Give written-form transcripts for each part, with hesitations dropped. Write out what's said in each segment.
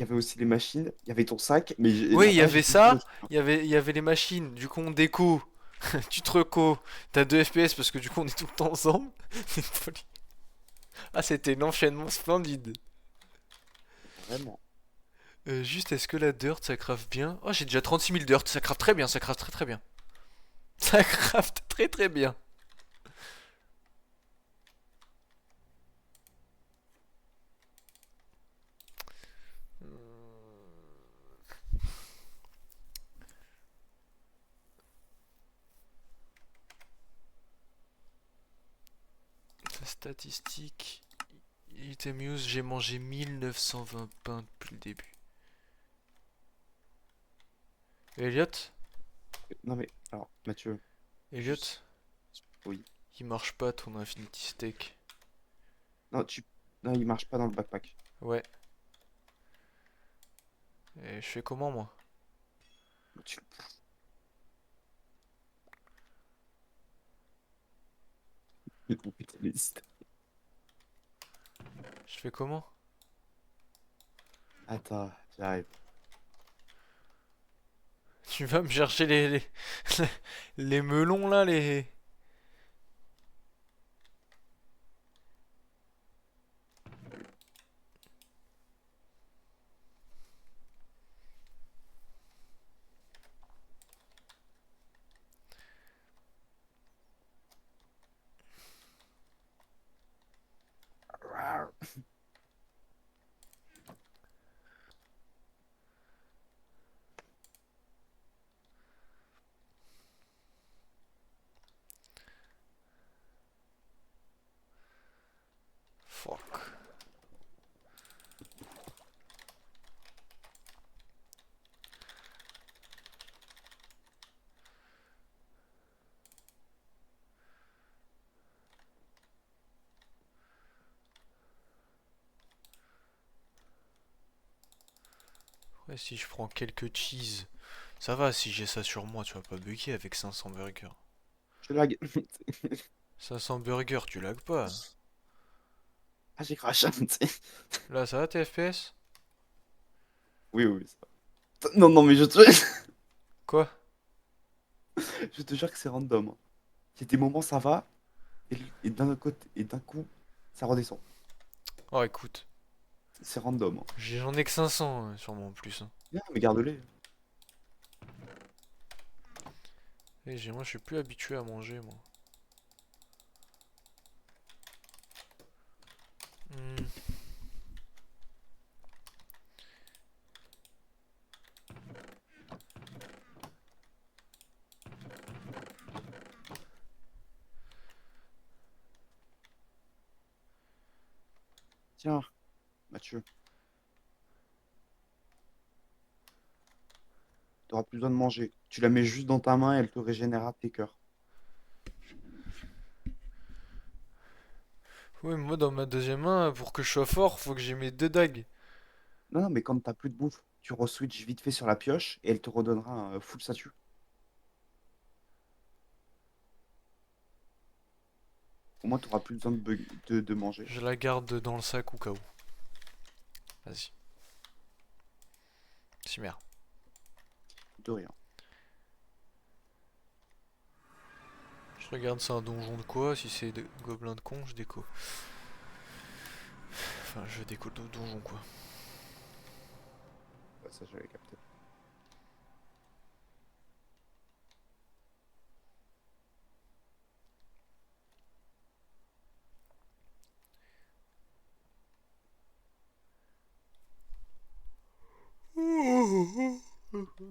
y avait aussi les machines, il y avait ton sac, mais Oui, il y là, avait j'ai plus trop. ça, il y avait les machines, du coup on déco, tu te reco, t'as 2 FPS parce que du coup on est tout le temps ensemble. C'est une folie. Ah, c'était l'enchaînement splendide. Vraiment. Juste, est-ce que la dirt ça craft bien? Oh, j'ai déjà 36 000 dirt, ça craft très bien, ça craft très très bien. Ça craft très très bien. Statistique, item use, j'ai mangé 1920 pains depuis le début. Elliot? Non, mais alors, Mathieu, juste. Elliot? Oui. Il marche pas ton Infinity Steak. Non, non, il marche pas dans le backpack. Ouais. Et je fais comment moi? Tu le oh, putain, les systèmes. Je fais comment? Attends, j'arrive. Tu vas me chercher les melons là, les. Fuck. Ouais, si je prends quelques cheese. Ça va, si j'ai ça sur moi, tu vas pas bugger avec 500 burgers. Je lag. 500 burgers, tu lags pas. Ah, j'ai crash. Là, ça va tes FPS? Oui, oui, ça va. Non, non, mais Quoi? je te jure que c'est random, hein. Il y a des moments, ça va, et d'un côté, et d'un coup, ça redescend. Oh, écoute. C'est random, hein. J'en ai que 500 sur moi en plus, hein. Bien, mais garde-les. Et moi, je suis plus habitué à manger, moi. Hmm. Tiens, Mathieu, t'auras plus besoin de manger. Tu la mets juste dans ta main et elle te régénérera tes cœurs. Ouais, mais moi, dans ma deuxième main, pour que je sois fort, faut que j'ai mes 2 dagues. Non, non, mais quand t'as plus de bouffe, tu re-switch vite fait sur la pioche et elle te redonnera un full statut. Au moins, t'auras plus besoin de manger. Je la garde dans le sac au cas où. Vas-y. Chimère. De rien. Je regarde c'est un donjon de quoi, si c'est de gobelins de con, je déco. Enfin, je déco le donjon quoi. Ouais, ça, j'avais capté.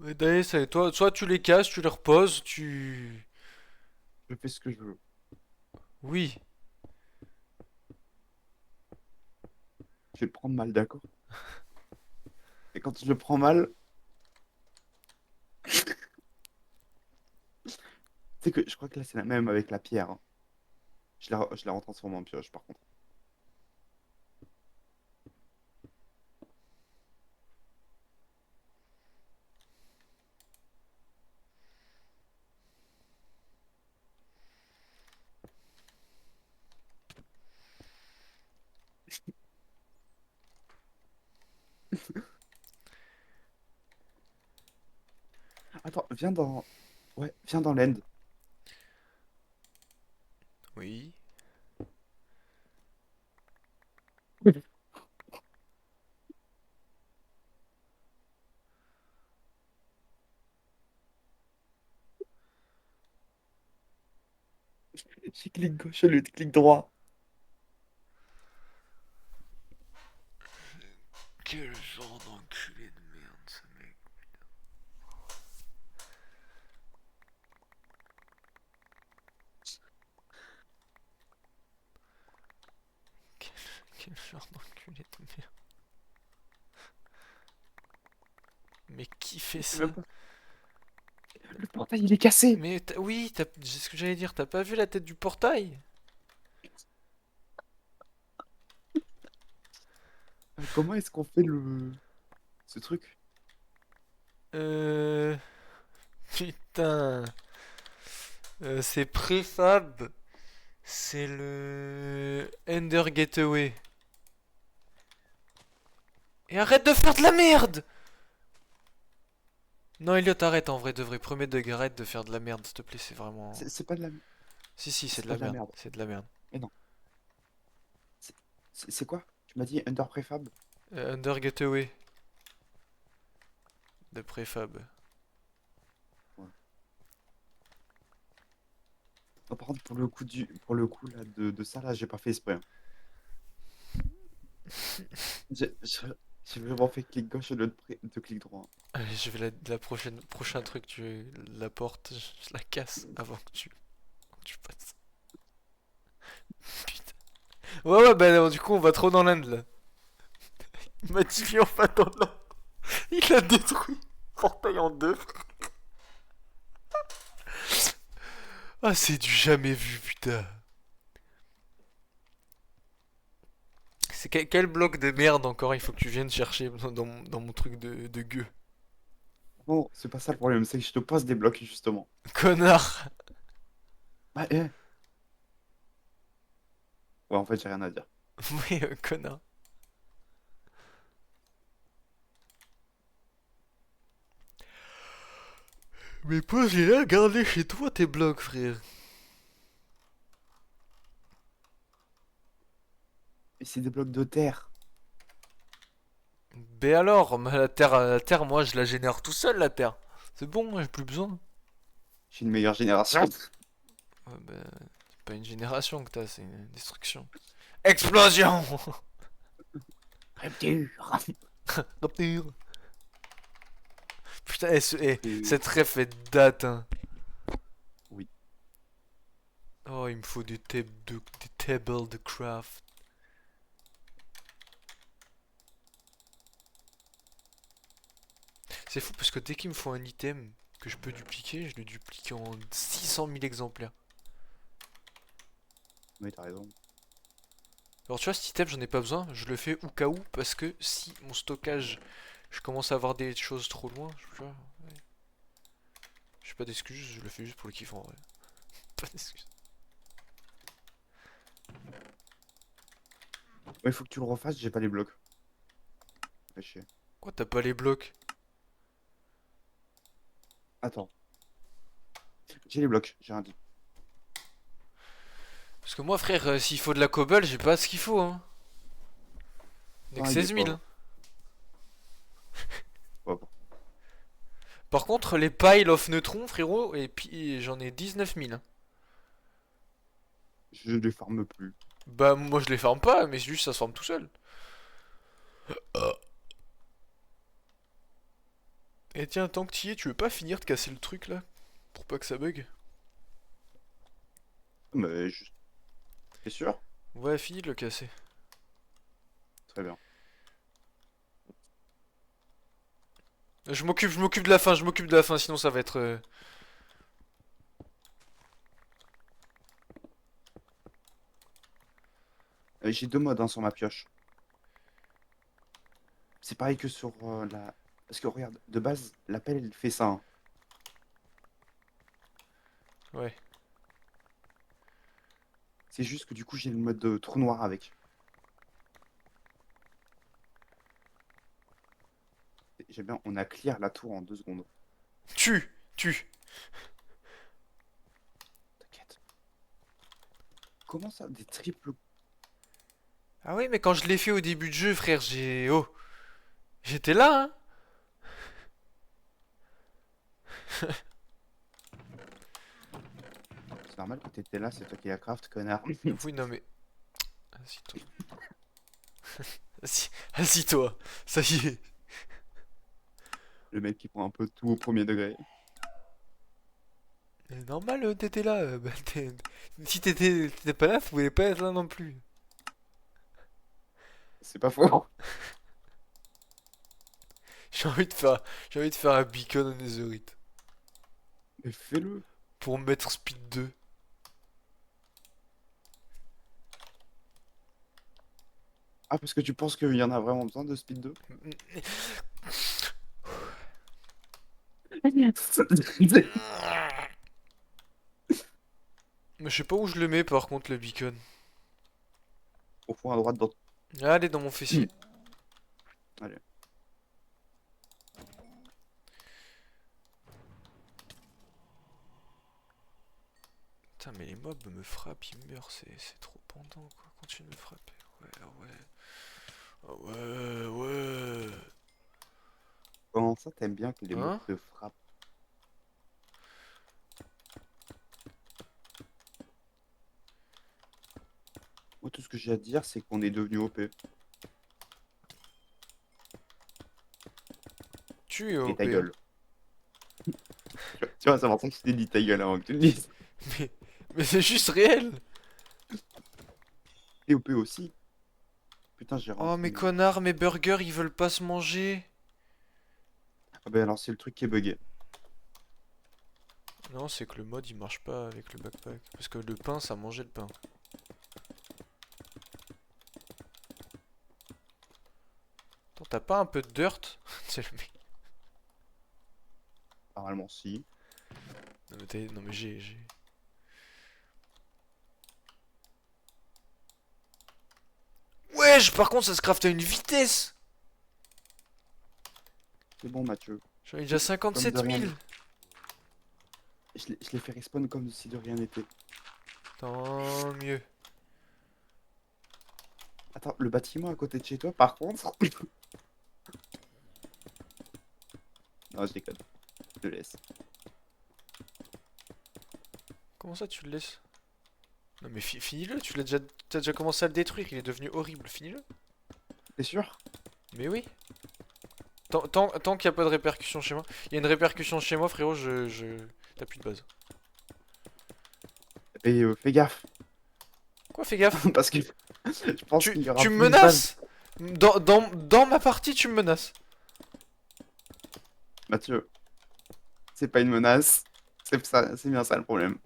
Et d'ailleurs, toi, soit tu les casses, tu les reposes, tu. Je fais ce que je veux. Oui. Je vais le prendre mal, d'accord? Et quand je le prends mal, tu sais que je crois que là, c'est la même avec la pierre, hein. Je la retransforme en pioche, par contre. Attends, viens dans... Ouais, viens dans l'end. Oui. J'ai clic gauche, le clic droit. Quel genre d'enculé de merde, ce mec. Quel, quel genre d'enculé de merde. Mais qui fait C'est ça? même pas... Le portail, il est cassé. Mais oui, c'est ce que j'allais dire, t'as pas vu la tête du portail? Comment est-ce qu'on fait le... ce truc? Euh... Putain. C'est préfab. C'est le Ender Gateway. Et arrête de faire de la merde! Non, Elliot, arrête en vrai de vrai. Premier degré, arrête de faire de la merde, s'il te plaît, c'est vraiment. C'est pas de la... Si, si, c'est C'est de pas la de la merde. merde. C'est de la merde. Mais non. C'est c'est quoi? Tu m'as dit Under Prefab? Ender Gateway de préfab. Ouais. Non, par contre, pour le coup, pour le coup là, de ça, là, j'ai pas fait exprès, hein. J'ai j'ai- j'ai vraiment fait clic gauche au lieu de clic droit. Allez, je vais la prochain truc, la porte, je la casse avant que tu passes. Putain. Ouais, ouais, bah non, du coup, on va trop dans l'Inde là. Il m'a dit, viens, on va dans l'Inde. Il a détruit le portail en deux. Ah, c'est du jamais vu, putain. C'est quel bloc de merde encore il faut que tu viennes chercher dans mon truc de gueux. Non, c'est pas ça le problème, c'est que je te pose des blocs, justement. Connard. Bah, eh. Ouais, en fait, j'ai rien à dire. Oui, connard. Mais pose-les là, garde-les chez toi tes blocs, frère. Et c'est des blocs de terre. Ben alors, mais la terre, moi je la génère tout seul, la terre. C'est bon, moi j'ai plus besoin. J'ai une meilleure génération. Ouais, ben, c'est pas une génération que t'as, c'est une destruction. Explosion. Rupture. Rupture. Putain, Et... cette ref est date, hein. Oui. Oh, il me faut des tables de craft. C'est fou parce que dès qu'il me faut un item que je peux dupliquer, je le duplique en 600 000 exemplaires. Oui, t'as raison. Alors tu vois, cet item, j'en ai pas besoin, je le fais au cas où parce que si mon stockage, je commence à avoir des choses trop loin, tu vois, ouais. J'ai pas d'excuses, je le fais juste pour le kiff en vrai. Pas d'excuses. Ouais, il faut que tu le refasses, j'ai pas les blocs. Fais chier. Quoi, t'as pas les blocs? Attends. J'ai les blocs, j'ai rien dit. Parce que moi, frère, s'il faut de la cobble, j'ai pas ce qu'il faut, hein. Y'a que Ah, il est 16 000, pauvre. hein. Pauvre. Par contre, les piles of neutrons, frérot, et puis j'en ai 19 000, hein. Je les farme plus. Bah, moi je les farme pas, mais juste ça se forme tout seul. Et tiens, tant que t'y es, tu veux pas finir de casser le truc là? Pour pas que ça bug? Mais juste. T'es sûr? Ouais, finis de le casser. Très bien. Je m'occupe de la fin, je m'occupe de la fin, sinon ça va être. J'ai deux modes hein, sur ma pioche. C'est pareil que sur la. Parce que regarde, de base, l'appel il fait ça, hein. Ouais. C'est juste que du coup j'ai le mode de trou noir avec. J'aime bien, on a clear la tour en 2 secondes. Tue! Tue. T'inquiète. Comment ça, des triples... Ah oui, mais quand je l'ai fait au début de jeu, frère, Oh, j'étais là, hein. C'est normal que t'étais là, c'est toi qui la craft, connard. Oui, non, mais... Assis-toi. Assis-toi. Ça y est. Le mec qui prend un peu tout au premier degré. Normal, t'étais là. Bah, si t'étais pas là, tu pouvais pas être là non plus. C'est pas faux. J'ai envie de faire... J'ai envie de faire un beacon en netherite. Mais fais-le. Pour me mettre speed 2. Ah, parce que tu penses qu'il y en a vraiment besoin de Speed 2? Mais je sais pas où je le mets par contre le beacon. Au fond à droite dans... Allez dans mon fessier. Allez. Putain mais les mobs me frappent, ils meurent, c'est trop pendant quoi. Continue de me frapper. Ouais, ouais. Ah ouais, ouais. Comment ça, t'aimes bien que les mobs Hein? te frappent? Moi, tout ce que j'ai à dire, c'est qu'on est devenu OP. Tu es Et ta OP, hein. gueule. Tu vois, ça m'entend que je t'ai dit ta gueule avant que tu le dises. Mais, mais c'est juste réel. T'es OP aussi. Putain, j'ai Oh rentré mes une... connards, mes burgers ils veulent pas se manger. Ah ben alors, c'est le truc qui est bugué. Non, c'est que le mode il marche pas avec le backpack. Parce que le pain ça mangeait le pain. Attends, t'as pas un peu de dirt? C'est le mec. Normalement, si. Non mais, non, mais j'ai. Wesh, par contre ça se craft à une vitesse. C'est bon, Mathieu. J'en ai déjà Comme de 57 rien 000. n'était. Je l'ai fait respawn comme si de rien n'était. Tant mieux. Attends, le bâtiment à côté de chez toi, par contre... Non, je déconne. Je te laisse. Comment ça tu le laisses? Non mais finis-le, t'as déjà commencé à le détruire, il est devenu horrible, finis-le. T'es sûr? Mais oui. Tant qu'il n'y a pas de répercussion chez moi. Il y a une répercussion chez moi frérot, T'as plus de base. Et fais gaffe. Quoi, fais gaffe? Parce que je pense qu'il y aura Tu me plus de base. menaces? Dans ma partie tu me menaces. Mathieu, c'est pas une menace. C'est ça, c'est bien ça le problème.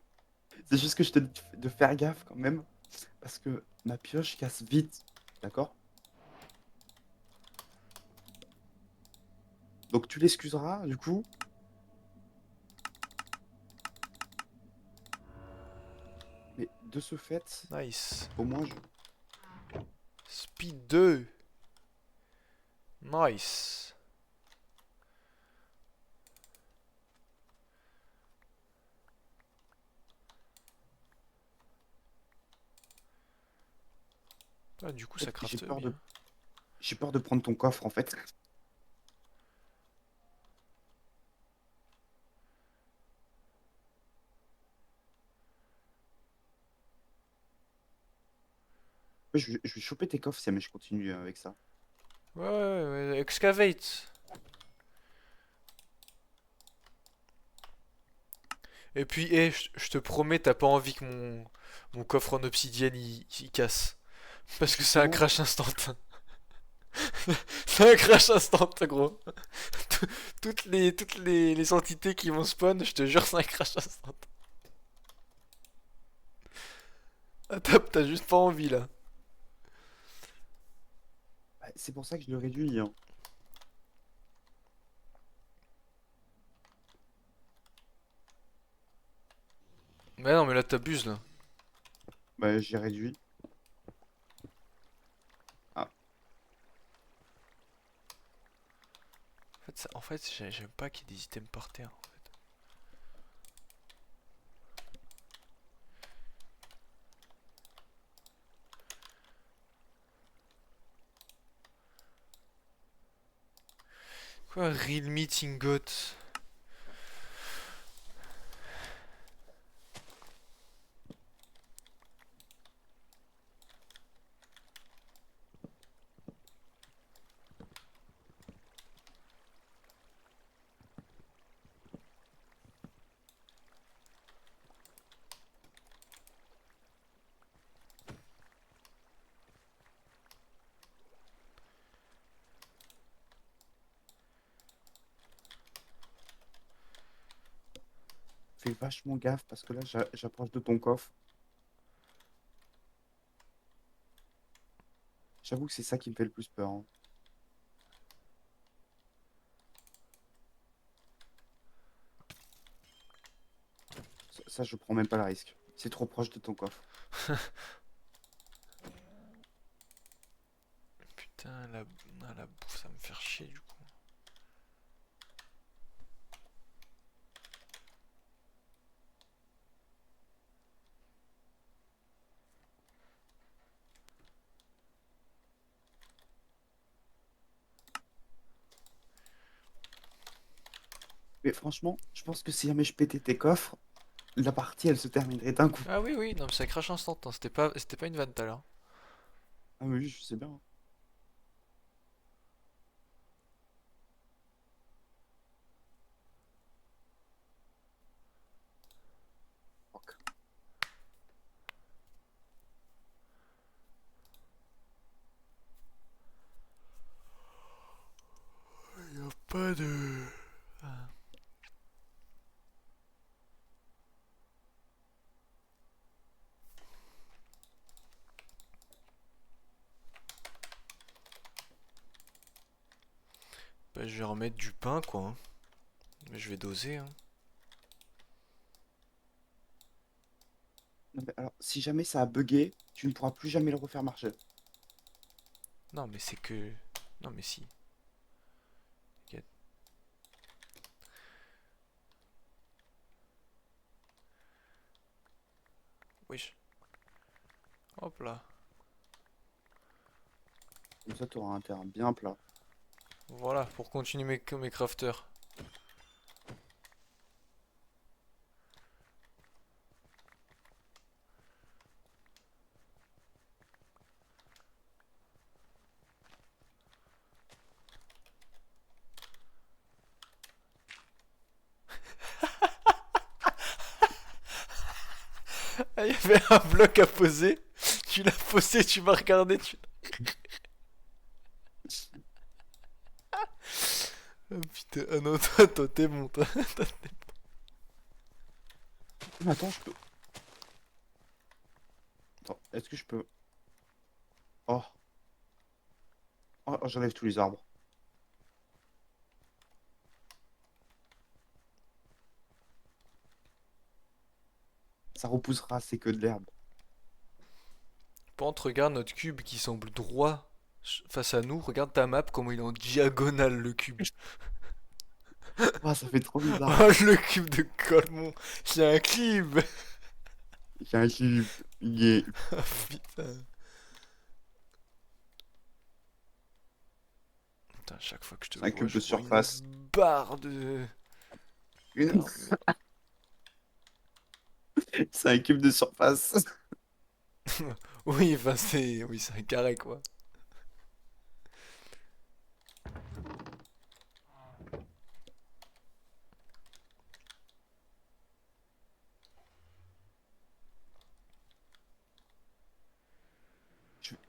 C'est juste que je te dis de faire gaffe quand même. Parce que ma pioche casse vite. D'accord? Donc tu l'excuseras, du coup. Mais de ce fait, Nice. au moins je... Speed 2. Nice. Ah, du coup en fait, ça crafte bien. j'ai peur de prendre ton coffre en fait. Je vais choper tes coffres si jamais je continue avec ça. Ouais, ouais, ouais, excavate. Et puis, je te promets, t'as pas envie que mon coffre en obsidienne il casse. Parce que c'est un Justement, crash instant. C'est un crash instant, gros. Tout- les entités qui vont spawn, je te jure, c'est un crash instant. Ah, t'as juste pas envie là. bah, c'est pour ça que je le réduis, hein. Mais non, mais là t'abuses là. Bah, j'ai réduit. Ah, En fait, j'aime pas qu'il y ait des items par terre. En fait. Quoi, real meeting got? Fais vachement gaffe parce que là, j'approche de ton coffre. J'avoue que c'est ça qui me fait le plus peur, hein. Ça, je prends même pas le risque. C'est trop proche de ton coffre. Putain, la bouffe, ça me fait chier du coup. Mais franchement, je pense que si jamais je pétais tes coffres, la partie, elle se terminerait d'un coup. Ah oui, oui, non, mais ça crache instant, hein. C'était pas une vanne tout à l'heure. Ah mais oui, je sais bien. Fuck. Y'a pas de... Ah. Bah, je vais remettre du pain, quoi, hein. Mais je vais doser, hein. Non, mais alors, si jamais ça a bugué, tu ne pourras plus jamais le refaire marcher. Non, mais c'est que... Non, mais si. Regarde. Wesh. Hop là. Comme ça, tu auras un terrain bien plat. Voilà, pour continuer mes crafters. Ah, il y avait un bloc à poser. Tu l'as posé, tu m'as regardé, tu... Ah putain, ah non, toi t'es bon, toi. Mais attends, je peux... Attends, est-ce que je peux... Oh, oh, j'enlève tous les arbres. Ça repoussera, c'est que de l'herbe. Par contre, regarde notre cube qui semble droit face à nous. Regarde ta map, comment il est en diagonale le cube. Ah, ça fait trop bizarre. Oh, le cube de Colmont. C'est un cube. J'ai un cube. Yeah. Ah putain. Putain, chaque fois que je te C'est un vois, cube je de vois une surface. barre de... Une... C'est un cube de surface. Oui, enfin c'est... Oui, c'est un carré, quoi.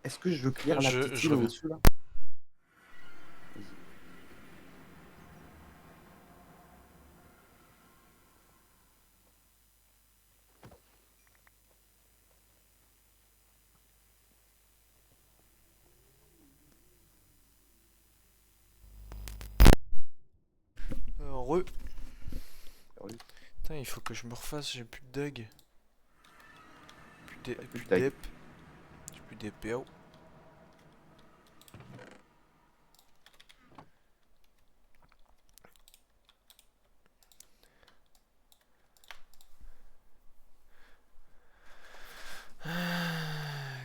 Est-ce que je veux clear la petite Je île reviens. au-dessus, là? Vas-y. Re... Sérieux, Putain, il faut que je me refasse, j'ai plus de dag. t'as plus Plus de de tag. dep. J'ai plus d'EPO.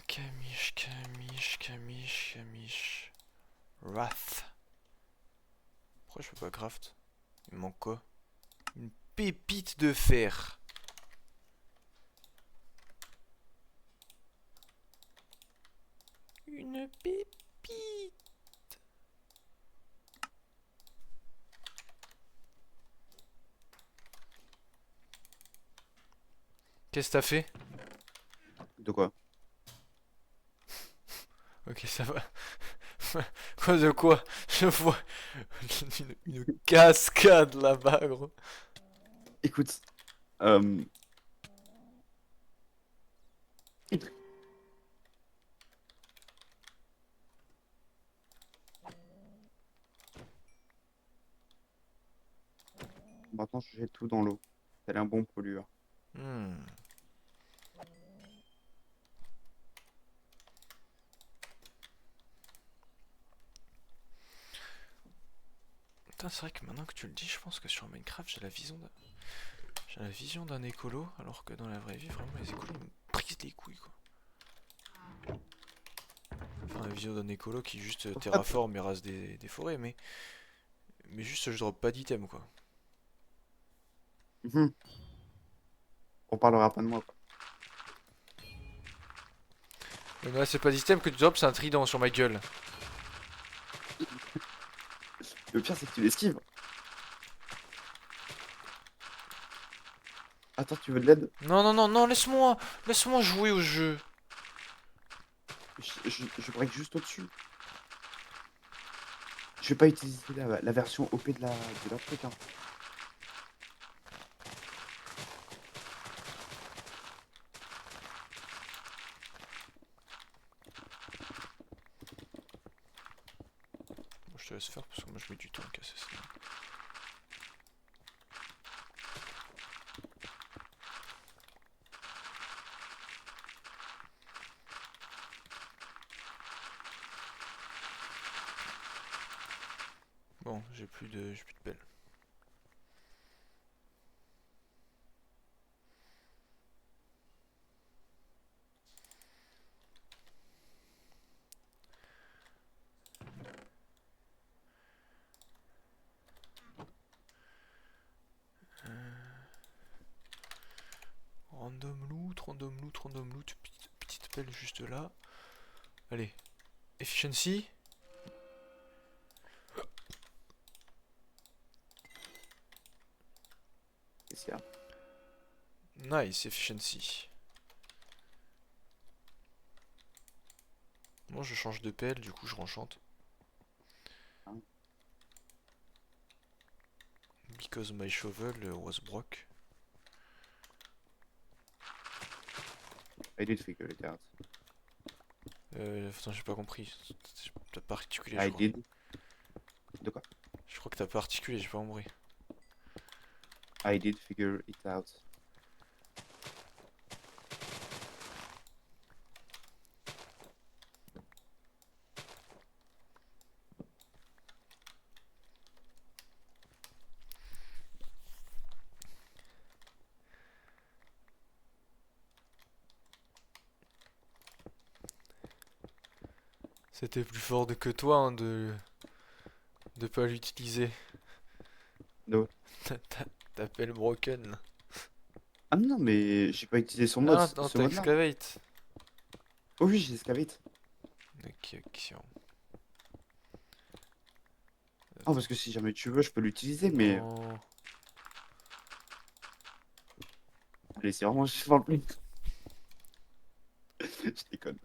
Camiche, camiche, camiche, camiche. Wrath. Pourquoi je peux pas craft? Il me manque quoi? Une pépite de fer. Une pépite. Qu'est-ce que t'as fait? De quoi? Ok, ça va. Quoi de quoi? Je vois une cascade là-bas, gros. Écoute, maintenant je jette tout dans l'eau. Tel un bon pollueur. Hmm. Putain, c'est vrai que maintenant que tu le dis, je pense que sur Minecraft, j'ai la vision d'un écolo, alors que dans la vraie vie, vraiment, les écolos ils me brisent les couilles, quoi. Enfin, la vision d'un écolo qui juste Pourquoi terraforme et rase des forêts, mais juste je drop pas d'item, quoi. Mhm. On parlera pas de moi, quoi. Mais là, c'est pas d'item que tu drops, c'est un trident sur ma gueule. Le pire, c'est que tu l'esquives. Attends, tu veux de l'aide? Non, non, non, non, laisse-moi jouer au jeu. Je break juste au-dessus. Je vais pas utiliser la version OP de leur truc, hein. Bon, je te laisse faire parce que moi je mets du temps à casser ça. Bon, j'ai plus de pelle. Random loot, random loot, random loot. Petite pelle juste là. Allez, efficiency. Qu'est-ce qu'il y a? Nice, efficiency. Bon, je change de pelle, du coup je renchante. Hein. Because my shovel was broke. I did figure it out. Attends, j'ai pas compris. T'as pas articulé, je I crois. did. De quoi? Je crois que t'as pas articulé, j'ai pas compris. I did figure it out. C'était plus fort que toi hein, de pas l'utiliser. No. Ta pelle broken. Ah non, mais j'ai pas utilisé Ah non, ce t'as mode-là. excavate. Oh oui, j'ai escavate. Ok, ok. Ah, parce que si jamais tu veux, je peux l'utiliser, mais Non. allez, c'est vraiment juste pour le plus. Je déconne.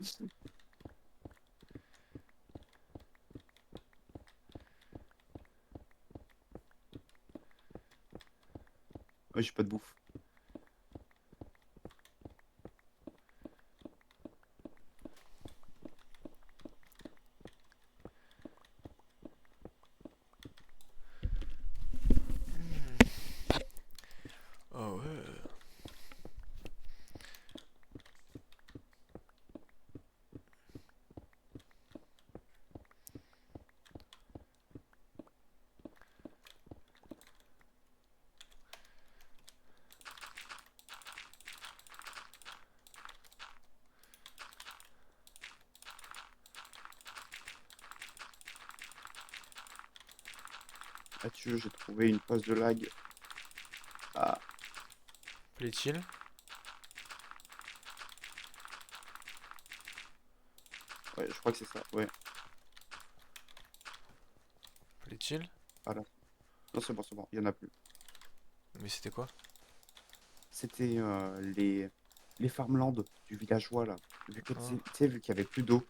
Ouais, j'ai pas de bouffe. Oh ouais. Là-dessus, j'ai trouvé une pause de lag. Ah, Plaît-il? ouais, je crois que c'est ça. Ouais, Plaît-il? voilà. Non, c'est bon, il y en a plus. Mais c'était quoi? C'était les farmlands du villageois, là. Vu que, Ah. tu sais, vu qu'il y avait plus d'eau.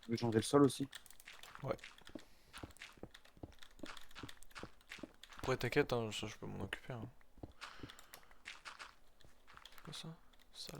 Tu veux changer le sol aussi? Ouais. Après, t'inquiète, hein, ça je peux m'en occuper. Hein. C'est quoi ça? Sale.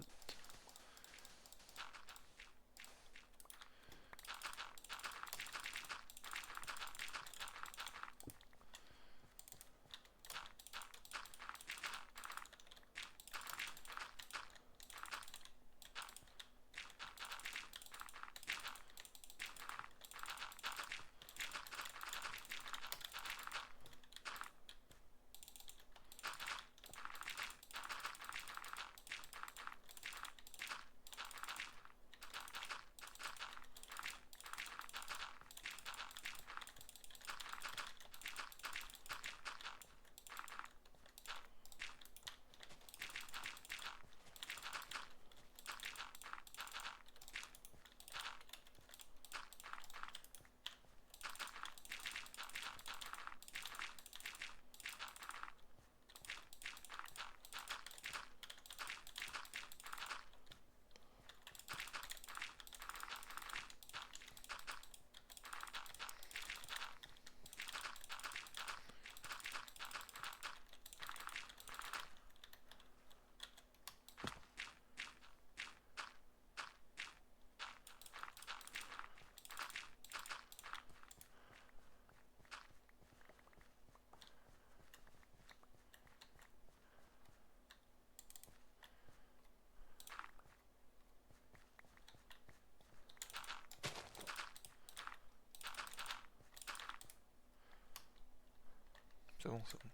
C'est bon, c'est bon.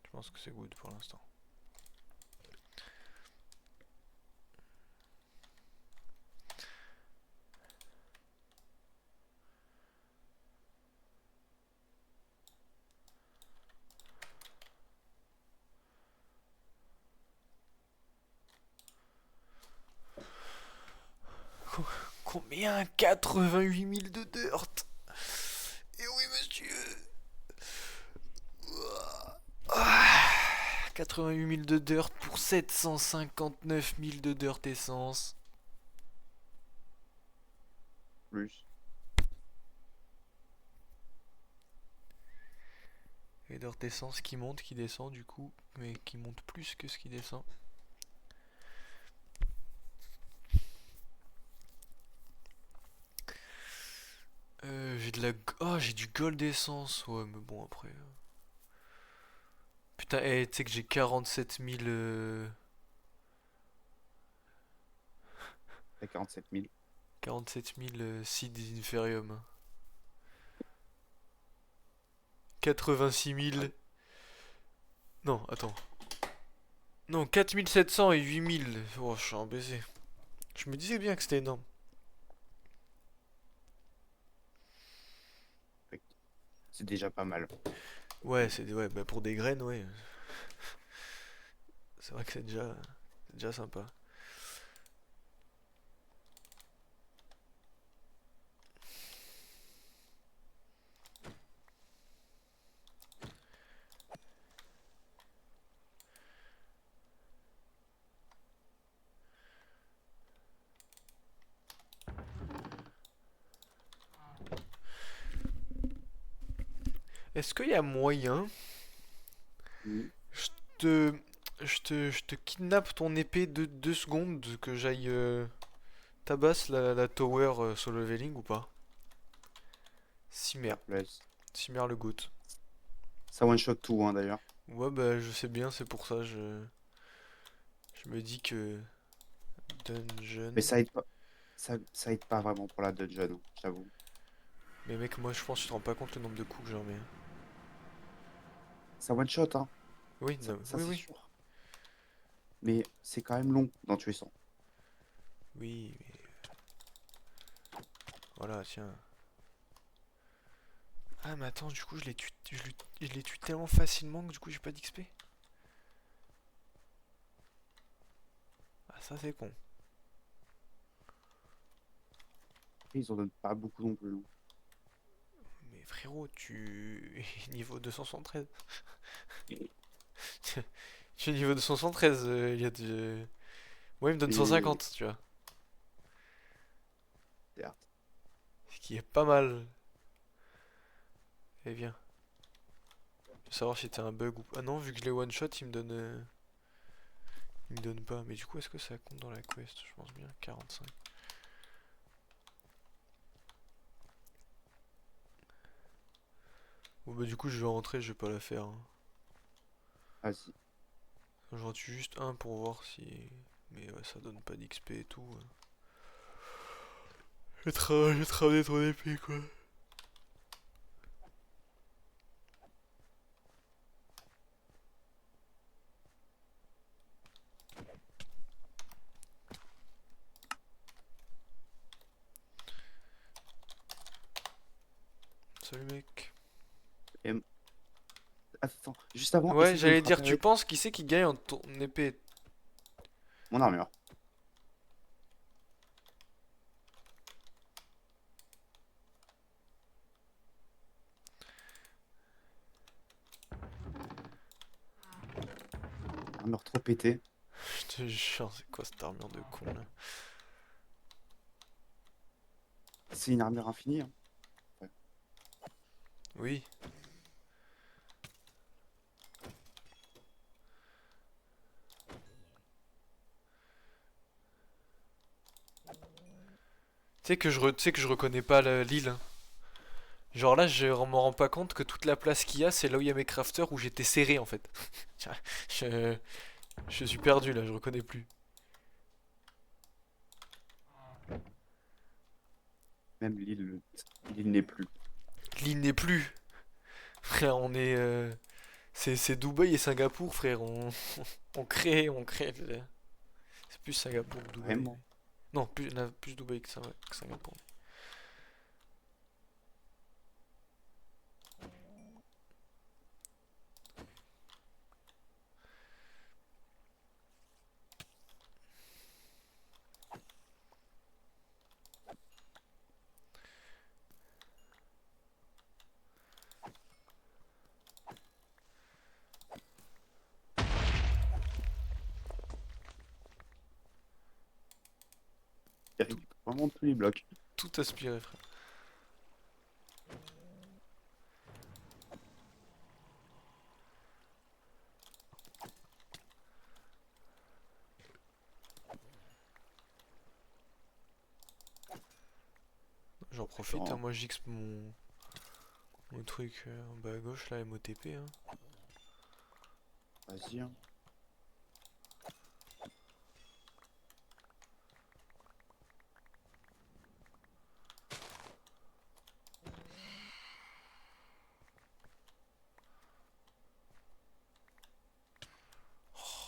Je pense que c'est good pour l'instant. Combien? 88 000 de dirt. Et oui, monsieur. 88 000 de dirt pour 759 000 de dirt essence. Plus. Et dirt essence qui monte, qui descend du coup, mais qui monte plus que ce qui descend. J'ai de la... Oh, j'ai du gold essence. Ouais, mais bon, après... Putain, tu sais que j'ai 47 000... 47 000. 47 000 seeds inferium. 86 000... Non, attends. Non, 4700 et 8000. Oh, je suis un baiser. Je me disais bien que c'était énorme. C'est déjà pas mal. Ouais, ouais, bah pour des graines, ouais. C'est vrai que c'est déjà sympa. Est-ce qu'il y a moyen Oui. je te, je te kidnappe ton épée de 2 secondes que j'aille tabasse la tower sur le leveling ou pas? Cimer, Fair play. Cimer le goat. Ça one shot tout, hein, d'ailleurs. Ouais, bah je sais bien, c'est pour ça je me dis que dungeon. Mais ça aide pas. Ça aide pas vraiment pour la dungeon, hein, j'avoue. Mais mec, moi je pense que tu te rends pas compte le nombre de coups que j'en mets. Ça one shot, hein. Oui, Ça, non, ça, oui, c'est oui. sûr. Mais c'est quand même long d'en tuer 100. Oui, mais voilà, tiens. Ah, mais attends, du coup, je les tue tellement facilement que du coup, j'ai pas d'XP. Ah, ça, c'est con. Ils en donnent pas beaucoup non plus, hein. Mais frérot, tu niveau 273. Tu es niveau 273, il y a de... Moi, il me donne Et 150, tu vois. certes. Ce qui est pas mal. Eh bien. Je veux savoir si t'as un bug ou pas. Ah non, vu que je l'ai one shot, il me donne... Il me donne pas. Mais du coup, est-ce que ça compte dans la quest? Je pense bien. 45. Bon bah du coup, je vais rentrer, je vais pas la faire, hein. Vas-y. J'en tue juste un pour voir si... Mais ouais, ça donne pas d'XP et tout. Je vais te ramener ton épée, quoi. Salut, mec. Et... Attends, juste avant, Ouais, essaye de me j'allais frapper dire, tu avec penses qui c'est qui gagne en ton épée? mon armure. Armure trop pétée. Je te jure, c'est quoi cette armure de con, là? C'est une armure infinie, hein. Ouais. Oui. Tu sais que je reconnais pas l'île, hein. Genre là, je m'en rends pas compte que toute la place qu'il y a, c'est là où il y a mes crafters où j'étais serré en fait. je, je suis perdu là, je reconnais plus. Même l'île, l'île n'est plus. L'île n'est plus. Frère, on est. C'est Dubaï et Singapour, frère. On crée. C'est plus Singapour que Dubaï. Vraiment. Non, plus Dubaï que Singapour. Il récupère vraiment tous les blocs. Tout aspiré, frère. J'en profite, hein, Genre, moi j'exp mon truc en bas à gauche là, MOTP. Hein. vas-y, hein.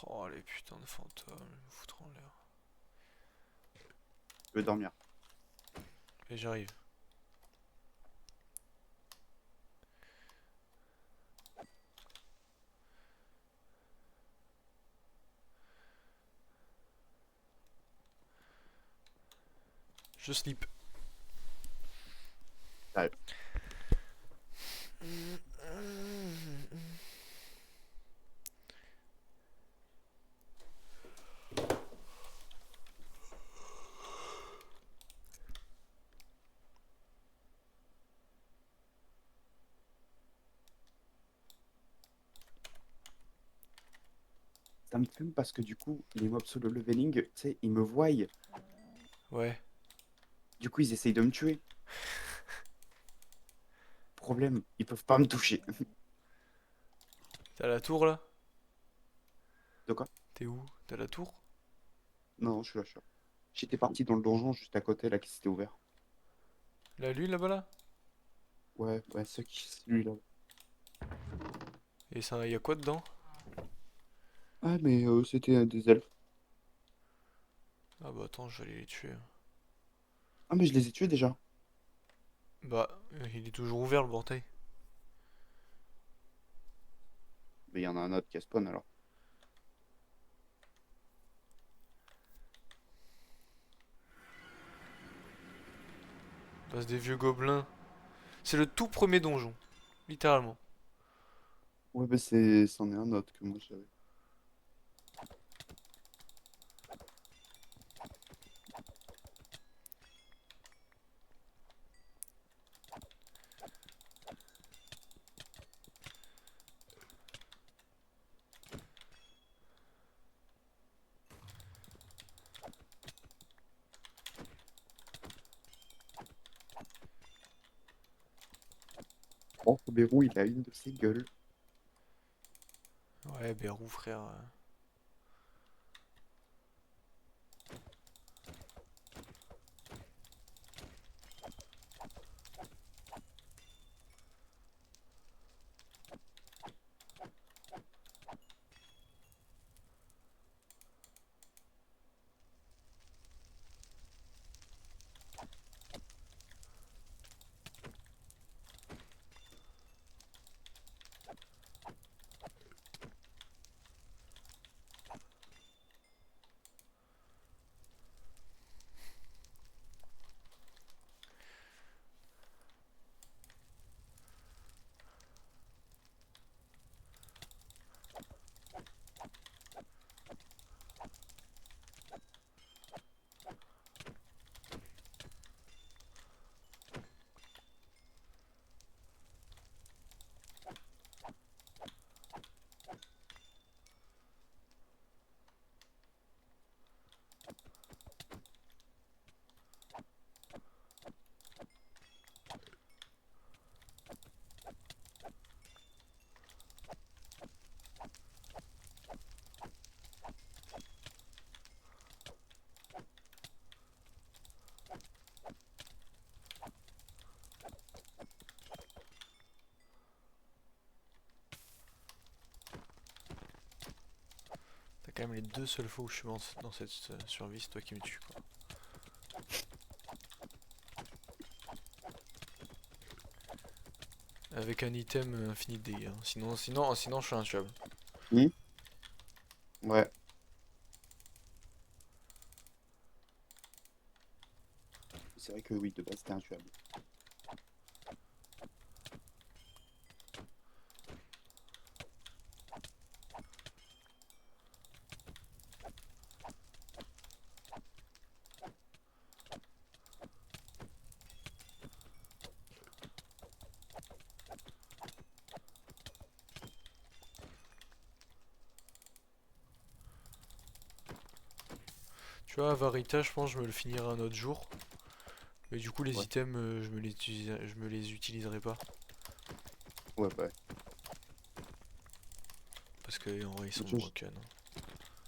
Oh les putains de fantômes, ils me foutent en l'air. Je vais dormir. Et j'arrive. Je slip. J'arrive. Ça me fume parce que du coup, les mobs solo leveling, tu sais, ils me voient. Ouais. Du coup, ils essayent de me tuer. Problème, ils peuvent pas me toucher. T'as la tour là? De quoi? T'es où? T'as la tour? Non, je suis là, je suis là. J'étais parti dans le donjon juste à côté, là, qui s'était ouvert. La lune là-bas là? Ouais, ouais, celui-là. Et ça, y a quoi dedans? Ah, mais c'était des elfes. Ah bah attends, je vais aller les tuer. Ah, mais je les ai tués déjà. Bah, il est toujours ouvert le portail. Mais il y en a un autre qui a spawn alors. Passe des vieux gobelins. C'est le tout premier donjon. Littéralement. Ouais, bah c'en est un autre que moi j'avais. Oh, Bérou, il a une de ses gueules. Ouais, Bérou, frère. quand même les deux seules fois où je suis mort dans cette survie, c'est toi qui me tues quoi. Avec un item infini de dégâts. Sinon je suis intuable. Hmm. Ouais. C'est vrai que oui, de base, c'était intuable. Tu vois, Varita, je pense que je me le finirai un autre jour. Mais du coup, les Ouais. items, je me les utiliserai pas. Ouais, bah. Parce que en vrai, ils Mais sont tu vois, broken.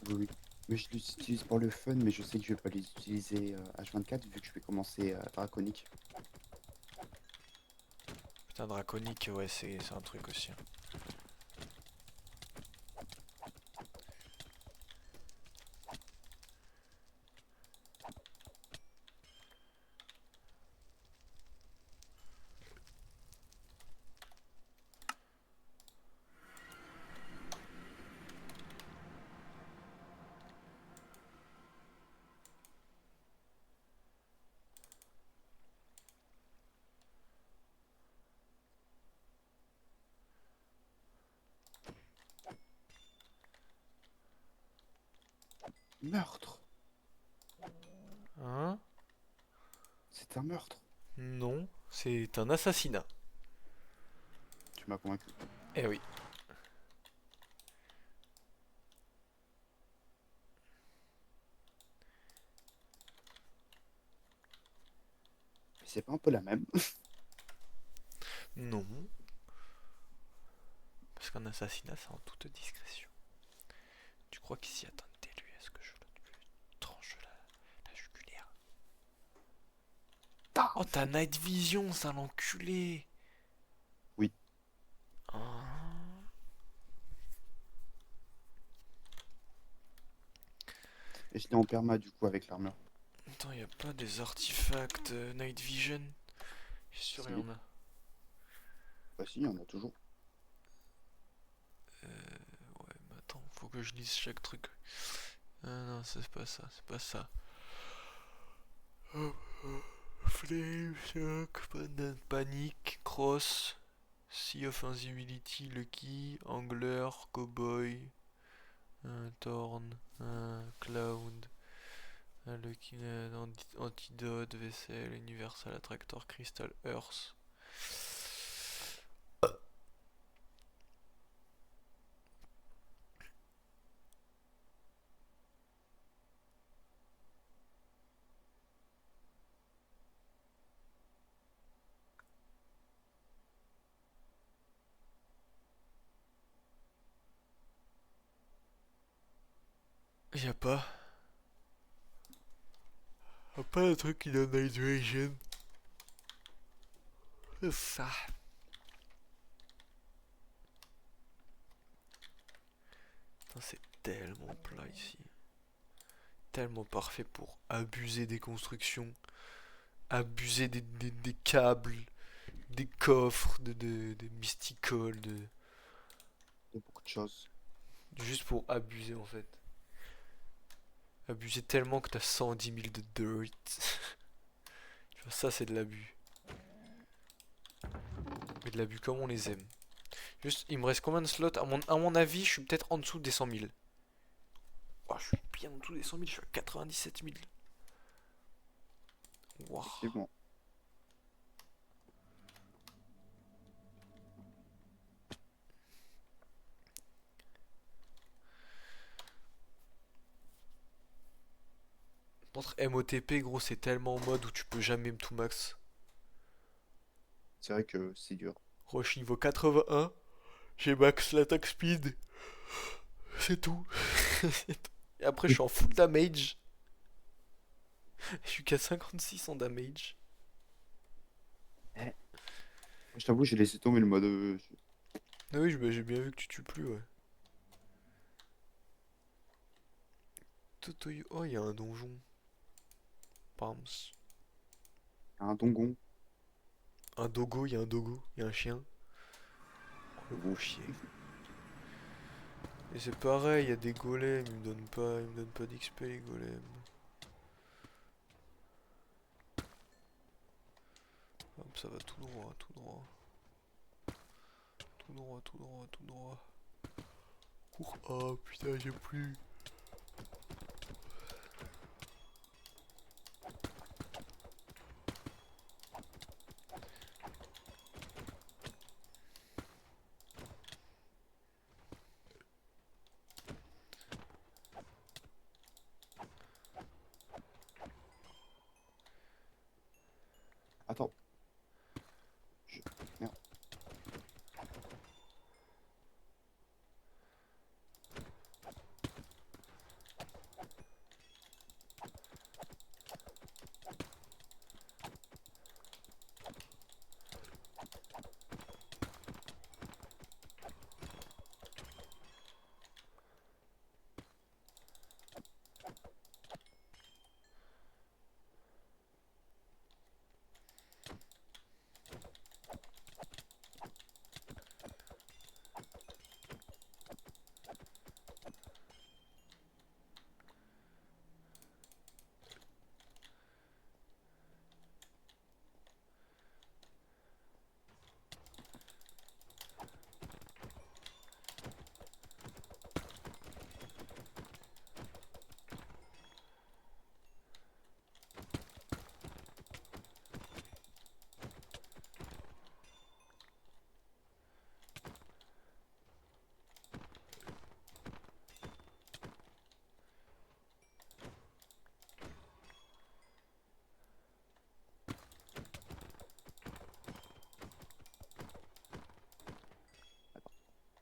oui, oui. Mais je les utilise pour le fun, mais je sais que je vais pas les utiliser H24 vu que je vais commencer Draconic. Putain, Draconic, ouais, c'est un truc aussi, hein. Meurtre! Hein? C'est un meurtre. Non, c'est un assassinat. Tu m'as convaincu. Eh oui. Mais c'est pas un peu la même? Non. Parce qu'un assassinat, c'est en toute discrétion. Tu crois qu'il s'y attendait, lui, à ce que je lui tranche la jugulaire? Oh, Paf. t'as Night Vision, ça l'enculé! Oui. Ah. Et je l'ai en perma du coup avec l'armure. Attends, y a pas des artefacts Night Vision? Je suis sûr, il y Si. en a. Bah si, il y en a toujours. Ouais, mais attends, faut que je lise chaque truc. Ah non, c'est pas ça, c'est pas ça. Flame, Shock, Panic, Cross, Sea of Invisibility, Lucky, Angler, Cowboy, Thorn, Cloud, Lucky, Antidote, Vessel, Universal Attractor, Crystal Earth. Y a pas. Y a pas un truc qui donne Night Vision. C'est ça. Putain, c'est tellement plat ici. Tellement parfait pour abuser des constructions, abuser des câbles, des coffres, de mystical, Il y a beaucoup de choses. juste pour abuser en fait. Abuser tellement que t'as 110 000 de dirt. Tu vois, ça c'est de l'abus. Mais de l'abus comme on les aime. Juste, il me reste combien de slots à mon avis, je suis peut-être en dessous des 100 000. Oh, je suis bien en dessous des 100 000, je suis à 97 000. Waouh. Effectivement. Contre MOTP, gros, c'est tellement en mode où tu peux jamais tout max. C'est vrai que c'est dur. Roche niveau 81, j'ai max l'attaque speed. C'est tout. Et après, je suis en full damage. Je suis qu'à 56 en damage. Eh, je t'avoue, j'ai laissé tomber le mode. Ah oui, bah, j'ai bien vu que tu tues plus, ouais. Totoyo. Oh, il y a un donjon. Pams. Un dongon. Un dogo, il y a un dogo. Il y a un chien. Oh, le gros Bon. chien. Et c'est pareil, il y a des golems. Ils me donnent pas d'XP, les golems. Hop, ça va tout droit, tout droit. Tout droit, tout droit, tout droit. Cours. Oh putain, j'ai plus. Attends. Je... Merde.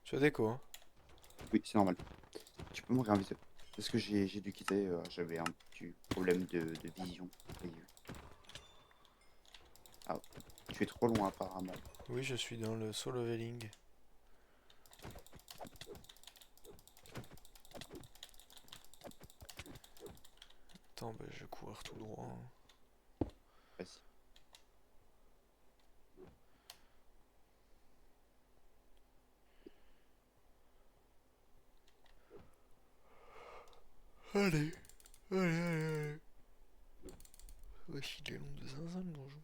Tu as déco, hein. Oui, c'est normal. Tu peux me réinviter. Parce que j'ai dû quitter, j'avais un petit problème de vision. Ah, tu es trop loin apparemment. Oui, je suis dans le solo leveling. Attends, bah, je vais courir tout droit, hein. Vas-y. Allez, allez, allez, allez. Wesh, il est long de zinzin le donjon.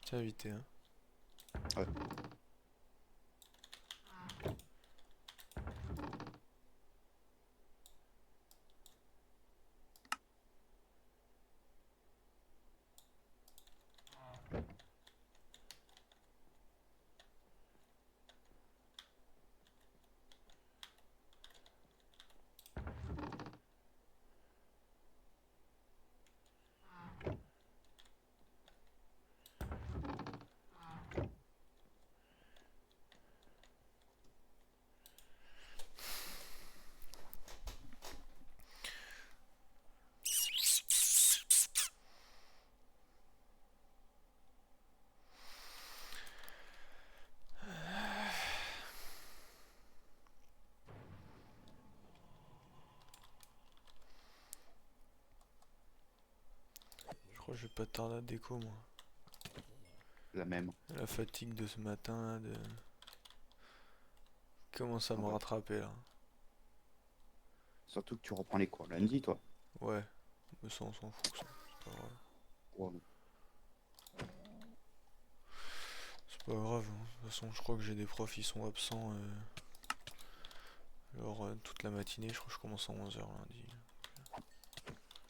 Je t'ai invité, hein. Ouais. Je crois que je vais pas tarder à déco, moi. La même. La fatigue de ce matin, là, de... Commence à Ah me ouais. rattraper, là. Surtout que tu reprends les cours lundi, toi. Ouais, mais ça, on s'en fout, ça. C'est pas grave. Ouais. C'est pas grave, hein. De toute façon, je crois que j'ai des profs, ils sont absents. Alors, toute la matinée, je crois que je commence à 11 h lundi.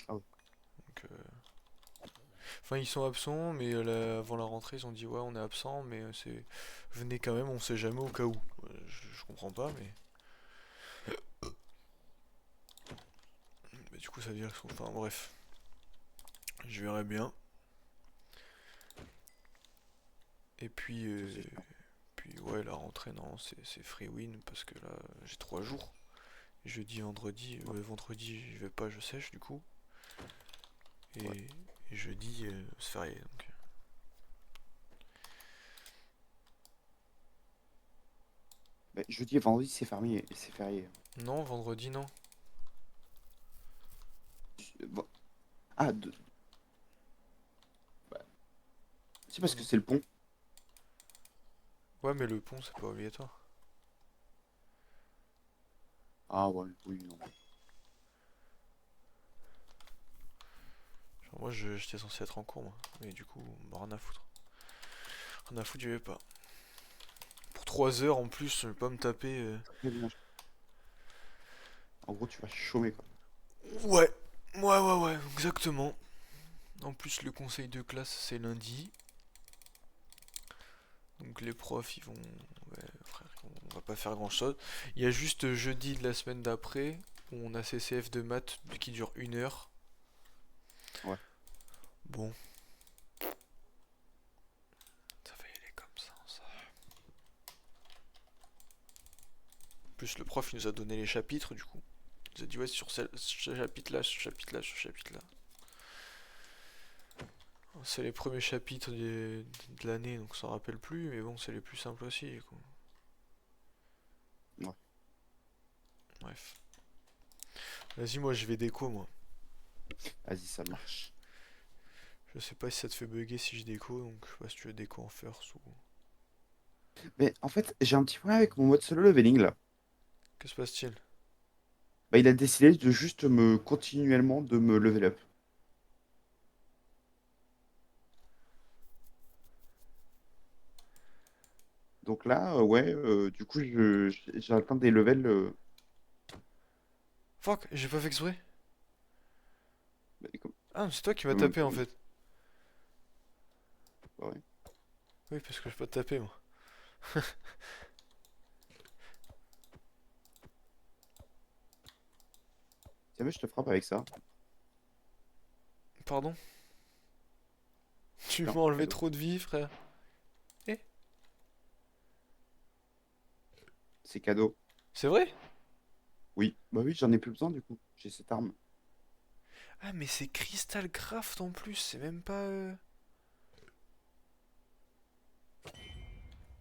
Ah ouais. Donc, enfin, ils sont absents, mais avant la rentrée, ils ont dit ouais, on est absent, mais c'est venez quand même, on sait jamais au cas où. Je comprends pas, mais coup ça devient le son. Enfin bref, je verrai bien. Et puis ouais, la rentrée, non, c'est free win parce que là, j'ai 3 jours. Jeudi, vendredi, ouais, vendredi, j'y vais pas, je sèche du coup. Ouais. Et jeudi, c'est férié donc. Bah, jeudi et vendredi, c'est fermé, c'est férié. Non, vendredi, non. Bon. Ah, bah, c'est Non, parce que non. c'est le pont. Ouais, mais le pont, c'est pas obligatoire. Ah ouais, oui, non. Genre, moi, j'étais censé être en cours, moi. Mais du coup, bah, rien à foutre. Rien à foutre, j'y vais pas. Pour 3 heures en plus, je vais pas me taper. Très bien. En gros, tu vas chômer, quoi. Ouais, ouais, exactement. En plus, le conseil de classe, c'est lundi. Donc les profs, ils vont... Ouais, frère, on va pas faire grand-chose. Il y a juste jeudi de la semaine d'après, où on a CCF de maths qui dure 1 heure. Ouais. Bon, ça va y aller comme ça. Plus le prof, il nous a donné les chapitres, du coup. Il nous a dit, ouais, sur ce chapitre-là, ce chapitre-là, ce chapitre-là. C'est les premiers chapitres de l'année, donc on s'en rappelle plus, mais bon, c'est les plus simples aussi, quoi. Ouais. Bref. Vas-y, moi, je vais déco, moi. Vas-y, ça marche. Je sais pas si ça te fait bugger si je déco, donc je sais pas si tu veux déco en first ou... Mais en fait, j'ai un petit problème avec mon mode solo leveling là. Que se passe-t-il? Bah, il a décidé de juste me continuellement de me level up. Donc là, ouais, du coup, j'ai atteint des levels. Fuck, j'ai pas fait exprès. Bah, Ah, c'est toi qui m'as quand même tapé pas, en fait. bah ouais. Oui, parce que je peux te taper moi. Si jamais je te frappe avec ça. Pardon? Tu Tiens, m'as enlevé cadeau. trop de vie, frère. Eh? C'est cadeau. C'est vrai? Oui, bah oui, j'en ai plus besoin du coup. J'ai cette arme. Ah, mais c'est Crystal Craft en plus, c'est même pas.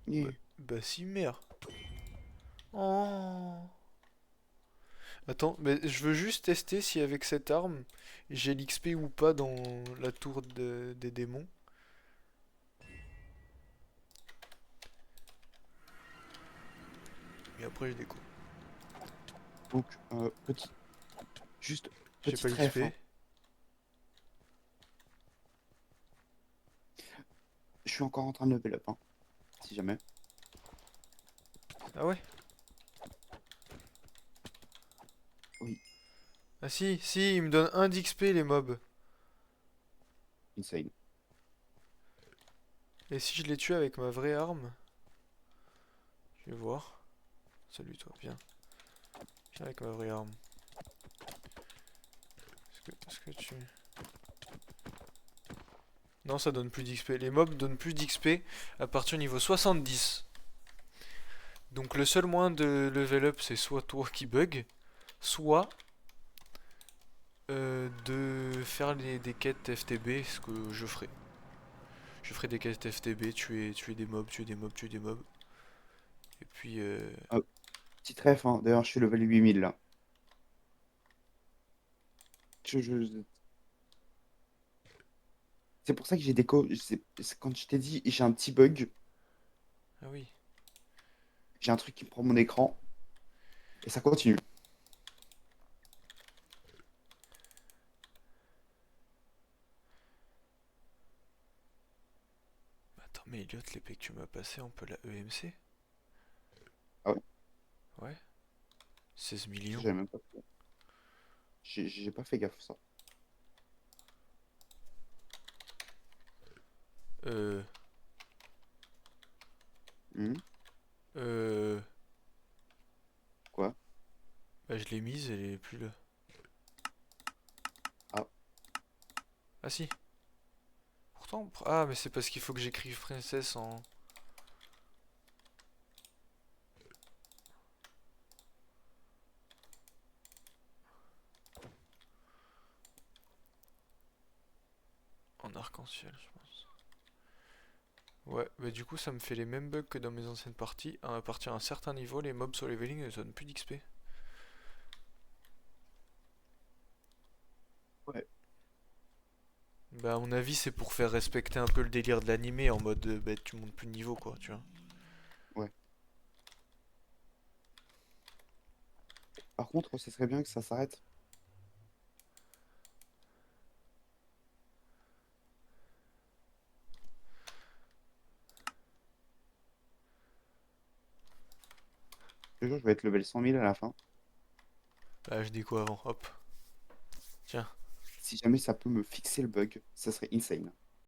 Bah, Yeah. bah si, merde. Oh. Attends, mais je veux juste tester si avec cette arme, j'ai l'XP ou pas dans la tour des démons. Et après, je déco. Donc, juste J'ai pas petite ref, l'XP. hein. Je suis encore en train de level up, hein, si jamais. Ah ouais? Oui, Ah si, si, il me donne 1 d'XP les mobs. insane. Et si je les tue avec ma vraie arme? Je vais voir. Salut toi, viens. Viens avec ma vraie arme. Est-ce que tu... Non, ça donne plus d'XP. Les mobs donnent plus d'XP à partir du niveau 70. Donc le seul moyen de level up, c'est soit toi qui bug, soit de faire des quêtes FTB, ce que je ferai. Je ferai des quêtes FTB, tuer des mobs, tuer des mobs, tuer des mobs. Et puis... Ah, petite ref, hein. D'ailleurs, je suis level 8000 là. Je- C'est pour ça que j'ai déco. C'est quand je t'ai dit, j'ai un petit bug. Ah oui. J'ai un truc qui prend mon écran. Et ça continue. Attends, mais Elliot, l'épée que tu m'as passée, on peut la EMC? Ah ouais, Ouais. 16 ça, millions. j'avais même pas fait. J'ai pas fait gaffe, ça. Euh... Hmm. Euh... Quoi? Bah je l'ai mise, elle est plus là. Ah si. Pourtant... Ah, mais c'est parce qu'il faut que j'écrive princesse en... En arc-en-ciel, je pense. Ouais, bah du coup ça me fait les mêmes bugs que dans mes anciennes parties. À partir d'un certain niveau, les mobs sur leveling ne donnent plus d'XP. Ouais. Bah à mon avis c'est pour faire respecter un peu le délire de l'animé en mode bah tu montes plus de niveau quoi, tu vois. Ouais. Par contre, ce serait bien que ça s'arrête. Je te jure, je vais être level 100 000 à la fin. Bah je dis quoi avant, hop. Tiens. Si jamais ça peut me fixer le bug, ça serait insane.